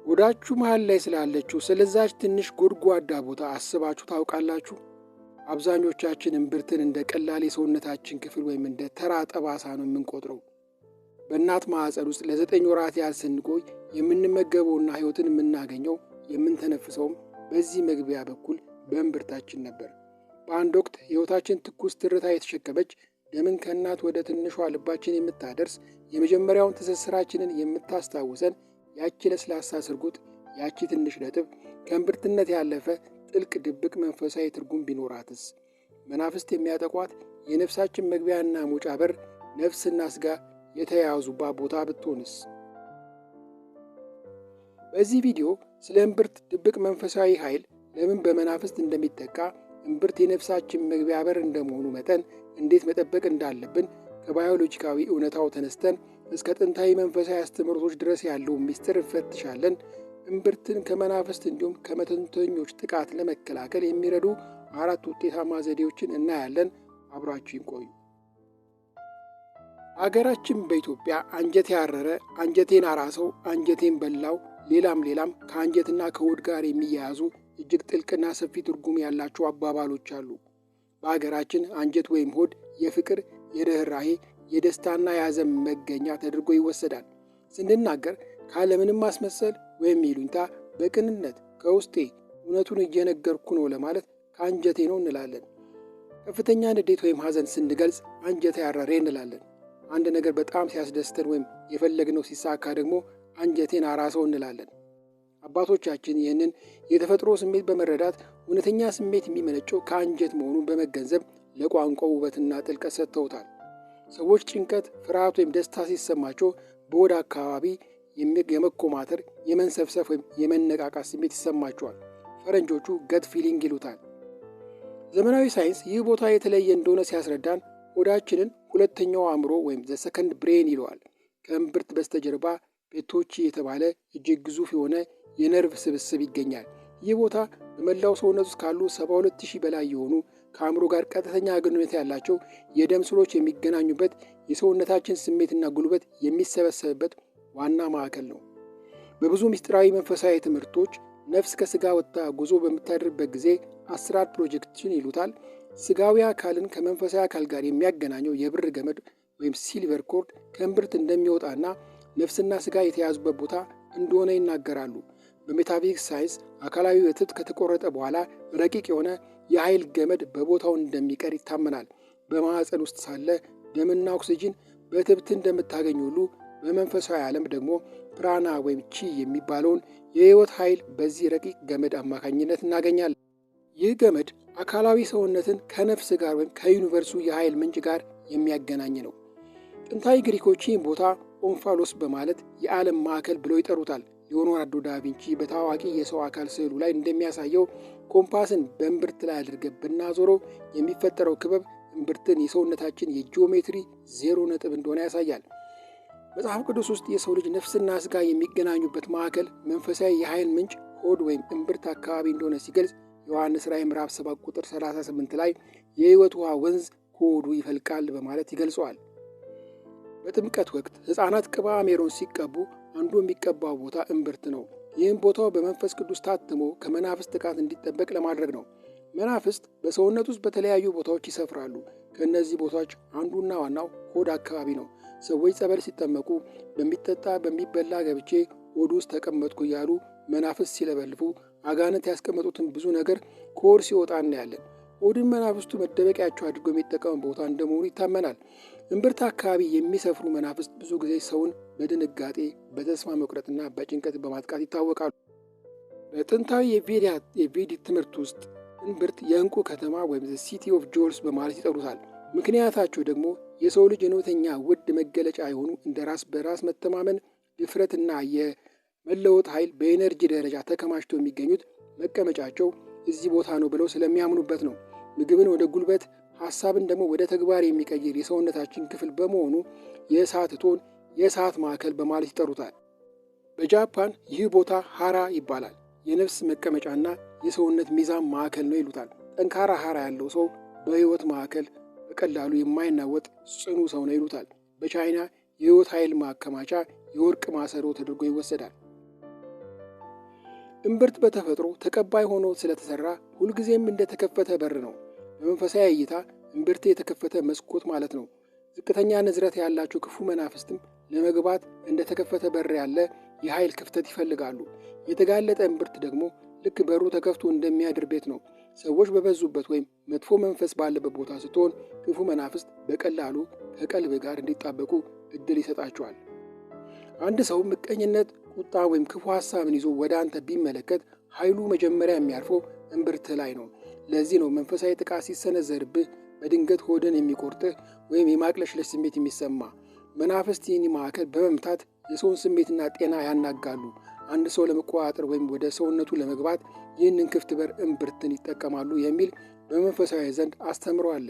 ሆዳችሁ መሃል ላይ ስላለችው ስለዛች ትንሽ ጎድጓዳ ቦታ አስባችሁ ታውቃላችሁ? አብዛኞቻችን እምብርትን እንደ ቀላል የሰውነታችን ክፍል ወይም እንደ ተራ ጠባሳ ነው የምንቆጥረው። በእናት ማዕፀን ውስጥ ለ9 ወራት ያህል ስንቆይ የምንመገበውና ሕይወትን የምናገኘው የምንተነፍሰውም በዚህ መግቢያ በኩል በእምብርታችን ነበር። በአንድ ወቅት ሕይወታችን ትኩስ ትርታ የተሸከመች ደምን ከእናት ወደ ትንሿ ልባችን የምታደርስ የመጀመሪያውን ትስስራችንን የምታስታውሰን ያቺ ለስላሳ ስርጉጥ፣ ያቺ ትንሽ ነጥብ ከእምብርትነት ያለፈ ጥልቅ ድብቅ መንፈሳዊ ትርጉም ቢኖራትስ? መናፍስት የሚያጠቋት የነፍሳችን መግቢያና መውጫ በር፣ ነፍስና ሥጋ የተያያዙባት ቦታ ብትሆንስ? በዚህ ቪዲዮ ስለ እምብርት ድብቅ መንፈሳዊ ኃይል ለምን በመናፍስት እንደሚጠቃ፣ እምብርት የነፍሳችን መግቢያ በር እንደመሆኑ መጠን እንዴት መጠበቅ እንዳለብን ከባዮሎጂካዊ እውነታው ተነስተን እስከ ጥንታዊ መንፈሳዊ አስተምህሮቶች ድረስ ያለውን ምስጢር እንፈትሻለን። እምብርትን ከመናፍስት እንዲሁም ከመተንተኞች ጥቃት ለመከላከል የሚረዱ 4 ውጤታማ ዘዴዎችን እናያለን። አብራችሁን ቆዩ። አገራችን በኢትዮጵያ አንጀት ያረረ፣ አንጀቴን አራሰው፣ አንጀቴን በላው፣ ሌላም ከአንጀትና ከሆድ ጋር የሚያያዙ እጅግ ጥልቅና ሰፊ ትርጉም ያላቸው አባባሎች አሉ። በአገራችን አንጀት ወይም ሆድ የፍቅር፣ የርኅራኄ፣ የደስታና የሐዘን መገኛ ተደርጎ ይወሰዳል። ስንናገር ካለምንም ማስመሰል ወይም ይሉኝታ በቅንነት ከውስጤ እውነቱን እየነገርኩ ነው ለማለት ከአንጀቴ ነው እንላለን። ከፍተኛ ንዴት ወይም ሐዘን ስንገልጽ አንጀቴ ያረረ እንላለን። አንድ ነገር በጣም ሲያስደስተን ወይም የፈለግነው ሲሳካ ደግሞ አንጀቴን አራሰው እንላለን። አባቶቻችን ይህንን የተፈጥሮ ስሜት በመረዳት እውነተኛ ስሜት የሚመነጨው ከአንጀት መሆኑን በመገንዘብ ለቋንቋው ውበትና ጥልቀት ሰጥተውታል። ሰዎች ጭንቀት፣ ፍርሃት ወይም ደስታ ሲሰማቸው በሆድ አካባቢ የመኮማተር፣ የመንሰፍሰፍ ወይም የመነቃቃት ስሜት ይሰማቸዋል። ፈረንጆቹ ገት ፊሊንግ ይሉታል። ዘመናዊ ሳይንስ ይህ ቦታ የተለየ እንደሆነ ሲያስረዳን ሆዳችንን ሁለተኛው አእምሮ ወይም ዘ ሰከንድ ብሬን ይለዋል። ከእምብርት በስተጀርባ ፔቶቺ የተባለ እጅግ ግዙፍ የሆነ የነርቭ ስብስብ ይገኛል። ይህ ቦታ በመላው ሰውነት ውስጥ ካሉ 72000 በላይ የሆኑ ከአእምሮ ጋር ቀጥተኛ ግንኙነት ያላቸው የደም ስሮች የሚገናኙበት፣ የሰውነታችን ስሜትና ጉልበት የሚሰበሰብበት ዋና ማዕከል ነው። በብዙ ምስጢራዊ መንፈሳዊ ትምህርቶች ነፍስ ከሥጋ ወጥታ ጉዞ በምታደርበት ጊዜ አስትራል ፕሮጀክሽን ይሉታል። ሥጋዊ አካልን ከመንፈሳዊ አካል ጋር የሚያገናኘው የብር ገመድ ወይም ሲልቨር ኮርድ ከእምብርት እንደሚወጣና ነፍስና ሥጋ የተያዙበት ቦታ እንደሆነ ይናገራሉ። በሜታፊዚክስ ሳይንስ አካላዊ እትብት ከተቆረጠ በኋላ ረቂቅ የሆነ የኃይል ገመድ በቦታው እንደሚቀር ይታመናል። በማዕፀን ውስጥ ሳለ ደምና ኦክሲጅን በእትብት እንደምታገኝ ሁሉ በመንፈሳዊ ዓለም ደግሞ ፕራና ወይም ቺ የሚባለውን የሕይወት ኃይል በዚህ ረቂቅ ገመድ አማካኝነት እናገኛለን። ይህ ገመድ አካላዊ ሰውነትን ከነፍስ ጋር ወይም ከዩኒቨርሱ የኃይል ምንጭ ጋር የሚያገናኝ ነው። ጥንታዊ ግሪኮች ይህን ቦታ ኦንፋሎስ በማለት የዓለም ማዕከል ብለው ይጠሩታል። ሊዮናርዶ ዳቪንቺ በታዋቂ የሰው አካል ስዕሉ ላይ እንደሚያሳየው ኮምፓስን በእምብርት ላይ አድርገን ብናዞረው የሚፈጠረው ክበብ እምብርትን የሰውነታችን የጂኦሜትሪ 0 ነጥብ እንደሆነ ያሳያል። መጽሐፍ ቅዱስ ውስጥ የሰው ልጅ ነፍስና ሥጋ የሚገናኙበት ማዕከል መንፈሳዊ የኃይል ምንጭ ሆድ ወይም እምብርት አካባቢ እንደሆነ ሲገልጽ ዮሐንስ ራዕይ ምዕራፍ 7 ቁጥር 38 ላይ የሕይወት ውሃ ወንዝ ከሆዱ ይፈልቃል በማለት ይገልጸዋል። በጥምቀት ወቅት ሕፃናት ቅባ ሜሮን ሲቀቡ አንዱ የሚቀባው ቦታ እምብርት ነው። ይህም ቦታው በመንፈስ ቅዱስ ታትሞ ከመናፍስት ጥቃት እንዲጠበቅ ለማድረግ ነው። መናፍስት በሰውነት ውስጥ በተለያዩ ቦታዎች ይሰፍራሉ። ከእነዚህ ቦታዎች አንዱና ዋናው ሆድ አካባቢ ነው። ሰዎች ጸበል ሲጠመቁ በሚጠጣ በሚበላ ገብቼ ሆድ ውስጥ ተቀመጥኩ እያሉ መናፍስት ሲለበልፉ አጋንንት ያስቀመጡትን ብዙ ነገር ከሆድ ሲወጣ እናያለን። ሆድን መናፍስቱ መደበቂያቸው አድርጎ የሚጠቀሙ ቦታ እንደመሆኑ ይታመናል። እምብርት አካባቢ የሚሰፍሩ መናፍስት ብዙ ጊዜ ሰውን በድንጋጤ በተስፋ መቁረጥና በጭንቀት በማጥቃት ይታወቃሉ። በጥንታዊ የቬዲክ ትምህርት ውስጥ እምብርት የዕንቁ ከተማ ወይም ሲቲ ኦፍ ጆልስ በማለት ይጠሩታል። ምክንያታቸው ደግሞ የሰው ልጅ እውነተኛ ውድ መገለጫ የሆኑ እንደ ራስ በራስ መተማመን፣ ድፍረትና የመለወጥ ኃይል በኤነርጂ ደረጃ ተከማችተው የሚገኙት መቀመጫቸው እዚህ ቦታ ነው ብለው ስለሚያምኑበት ነው። ምግብን ወደ ጉልበት፣ ሐሳብን ደግሞ ወደ ተግባር የሚቀይር የሰውነታችን ክፍል በመሆኑ የእሳት እቶን፣ የእሳት ማዕከል በማለት ይጠሩታል። በጃፓን ይህ ቦታ ሃራ ይባላል። የነፍስ መቀመጫና የሰውነት ሚዛን ማዕከል ነው ይሉታል። ጠንካራ ሃራ ያለው ሰው በሕይወት ማዕከል በቀላሉ የማይናወጥ ጽኑ ሰው ነው ይሉታል። በቻይና የሕይወት ኃይል ማከማቻ የወርቅ ማሰሮ ተደርጎ ይወሰዳል። እምብርት በተፈጥሮ ተቀባይ ሆኖ ስለተሰራ ሁልጊዜም እንደተከፈተ በር ነው። በመንፈሳዊ እይታ እምብርት የተከፈተ መስኮት ማለት ነው። ዝቅተኛ ንዝረት ያላቸው ክፉ መናፍስትም ለመግባት እንደተከፈተ በር ያለ የኃይል ክፍተት ይፈልጋሉ። የተጋለጠ እምብርት ደግሞ ልክ በሩ ተከፍቶ እንደሚያድር ቤት ነው። ሰዎች በበዙበት ወይም መጥፎ መንፈስ ባለበት ቦታ ስትሆን ክፉ መናፍስት በቀላሉ ከቀልብ ጋር እንዲጣበቁ እድል ይሰጣቸዋል። አንድ ሰው ምቀኝነት፣ ቁጣ ወይም ክፉ ሐሳብን ይዞ ወደ አንተ ቢመለከት ኃይሉ መጀመሪያ የሚያርፈው እምብርት ላይ ነው። ለዚህ ነው መንፈሳዊ ጥቃት ሲሰነዘርብህ በድንገት ሆድን የሚቆርጥህ ወይም የማቅለሽለሽ ስሜት የሚሰማ። መናፍስት ይህን ማዕከል በመምታት የሰውን ስሜትና ጤና ያናጋሉ። አንድ ሰው ለመቆጣጠር ወይም ወደ ሰውነቱ ለመግባት ይህንን ክፍት በር እምብርትን ይጠቀማሉ የሚል በመንፈሳዊ ዘንድ አስተምሮ አለ።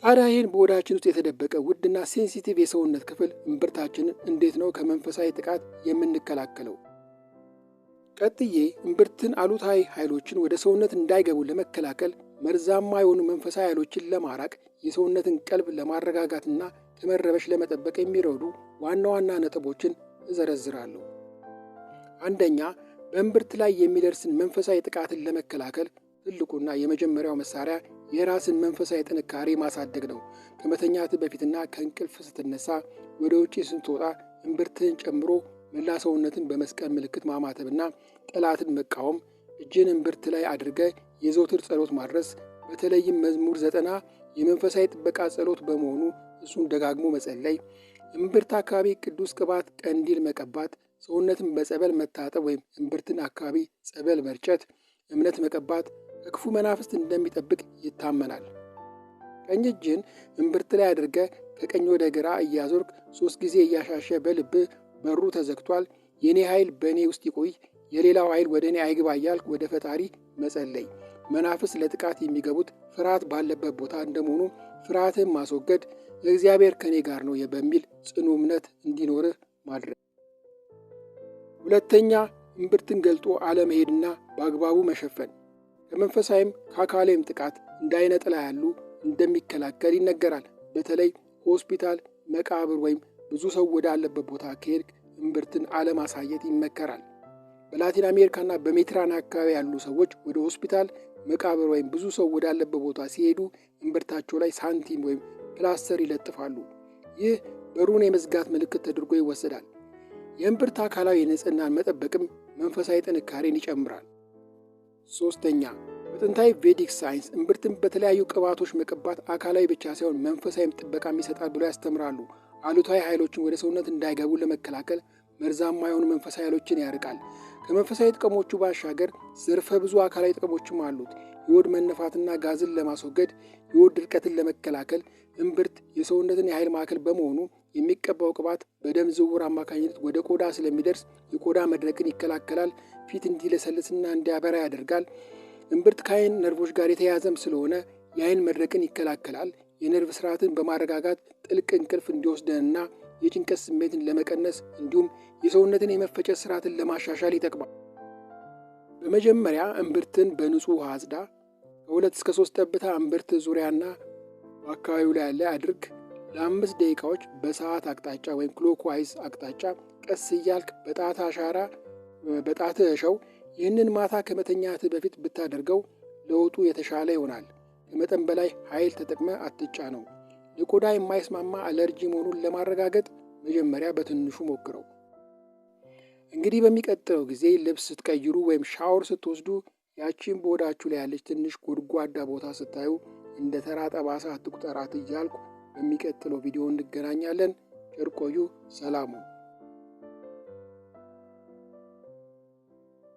ታዲያ ይህን በሆዳችን ውስጥ የተደበቀ ውድና ሴንሲቲቭ የሰውነት ክፍል እምብርታችንን እንዴት ነው ከመንፈሳዊ ጥቃት የምንከላከለው? ቀጥዬ እምብርትን አሉታዊ ኃይሎችን ወደ ሰውነት እንዳይገቡ ለመከላከል መርዛማ የሆኑ መንፈሳዊ ኃይሎችን ለማራቅ የሰውነትን ቀልብ ለማረጋጋትና ከመረበሽ ለመጠበቅ የሚረዱ ዋና ዋና ነጥቦችን እዘረዝራለሁ። አንደኛ፣ በእምብርት ላይ የሚደርስን መንፈሳዊ ጥቃትን ለመከላከል ትልቁና የመጀመሪያው መሳሪያ የራስን መንፈሳዊ ጥንካሬ ማሳደግ ነው። ከመተኛትህ በፊትና ከእንቅልፍ ስትነሳ፣ ወደ ውጪ ስትወጣ እምብርትህን ጨምሮ መላ ሰውነትን በመስቀል ምልክት ማማተብና ጠላትን መቃወም፣ እጅን እምብርት ላይ አድርገ የዘውትር ጸሎት ማድረስ፣ በተለይም መዝሙር 90 የመንፈሳዊ ጥበቃ ጸሎት በመሆኑ እሱን ደጋግሞ መጸለይ፣ እምብርት አካባቢ ቅዱስ ቅባት ቀንዲል መቀባት፣ ሰውነትን በጸበል መታጠብ ወይም እምብርትን አካባቢ ጸበል መርጨት፣ እምነት መቀባት ከክፉ መናፍስት እንደሚጠብቅ ይታመናል። ቀኝ እጅን እምብርት ላይ አድርገ ከቀኝ ወደ ግራ እያዞርክ 3 ጊዜ እያሻሸ በልብህ በሩ ተዘግቷል፣ የኔ ኃይል በእኔ ውስጥ ይቆይ፣ የሌላው ኃይል ወደ እኔ አይግባ እያልክ ወደ ፈጣሪ መጸለይ። መናፍስት ለጥቃት የሚገቡት ፍርሃት ባለበት ቦታ እንደመሆኑ ፍርሃትን ማስወገድ፣ እግዚአብሔር ከእኔ ጋር ነው በሚል ጽኑ እምነት እንዲኖርህ ማድረግ። ሁለተኛ፣ እምብርትን ገልጦ አለመሄድና በአግባቡ መሸፈን። ከመንፈሳዊም ከአካላዊም ጥቃት እንደ አይነ ጥላ ያሉ እንደሚከላከል ይነገራል። በተለይ ሆስፒታል፣ መቃብር ወይም ብዙ ሰው ወዳለበት ቦታ ከሄድክ እምብርትን አለማሳየት ይመከራል። በላቲን አሜሪካና በሜዲትራንያን አካባቢ ያሉ ሰዎች ወደ ሆስፒታል፣ መቃብር ወይም ብዙ ሰው ወዳለበት ቦታ ሲሄዱ እምብርታቸው ላይ ሳንቲም ወይም ፕላስተር ይለጥፋሉ። ይህ በሩን የመዝጋት ምልክት ተደርጎ ይወሰዳል። የእምብርት አካላዊ ንጽህናን መጠበቅም መንፈሳዊ ጥንካሬን ይጨምራል። ሶስተኛ፣ በጥንታዊ ቬዲክ ሳይንስ እምብርትን በተለያዩ ቅባቶች መቀባት አካላዊ ብቻ ሳይሆን መንፈሳዊም ጥበቃም ይሰጣል ብሎ ያስተምራሉ። አሉታዊ ኃይሎችን ወደ ሰውነት እንዳይገቡ ለመከላከል መርዛማ የሆኑ መንፈሳዊ ኃይሎችን ያርቃል። ከመንፈሳዊ ጥቅሞቹ ባሻገር ዘርፈ ብዙ አካላዊ ጥቅሞችም አሉት። የሆድ መነፋትና ጋዝን ለማስወገድ፣ የሆድ ድርቀትን ለመከላከል፣ እምብርት የሰውነትን የኃይል ማዕከል በመሆኑ የሚቀባው ቅባት በደም ዝውውር አማካኝነት ወደ ቆዳ ስለሚደርስ የቆዳ መድረቅን ይከላከላል። ፊት እንዲለሰልስና እንዲያበራ ያደርጋል። እምብርት ከዓይን ነርቮች ጋር የተያያዘም ስለሆነ የዓይን መድረቅን ይከላከላል። የነርቭ ስርዓትን በማረጋጋት ጥልቅ እንቅልፍ እንዲወስደንና የጭንቀት ስሜትን ለመቀነስ እንዲሁም የሰውነትን የመፈጨት ስርዓትን ለማሻሻል ይጠቅማል። በመጀመሪያ እምብርትን በንጹህ ውሃ አጽዳ። ከ2 እስከ 3 ጠብታ እምብርት ዙሪያና በአካባቢው ላይ ያለ አድርግ። ለ5 ደቂቃዎች በሰዓት አቅጣጫ ወይም ክሎክዋይዝ አቅጣጫ ቀስ እያልክ በጣትህ እሸው። ይህንን ማታ ከመተኛትህ በፊት ብታደርገው ለውጡ የተሻለ ይሆናል። ከመጠን በላይ ኃይል ተጠቅመ አትጫ ነው። ለቆዳ የማይስማማ አለርጂ መሆኑን ለማረጋገጥ መጀመሪያ በትንሹ ሞክረው። እንግዲህ በሚቀጥለው ጊዜ ልብስ ስትቀይሩ ወይም ሻወር ስትወስዱ ያቺን በሆዳችሁ ላይ ያለች ትንሽ ጎድጓዳ ቦታ ስታዩ እንደ ተራ ጠባሳ አትቁጠራት እያልኩ በሚቀጥለው ቪዲዮ እንገናኛለን። ቸር ቆዩ። ሰላሙ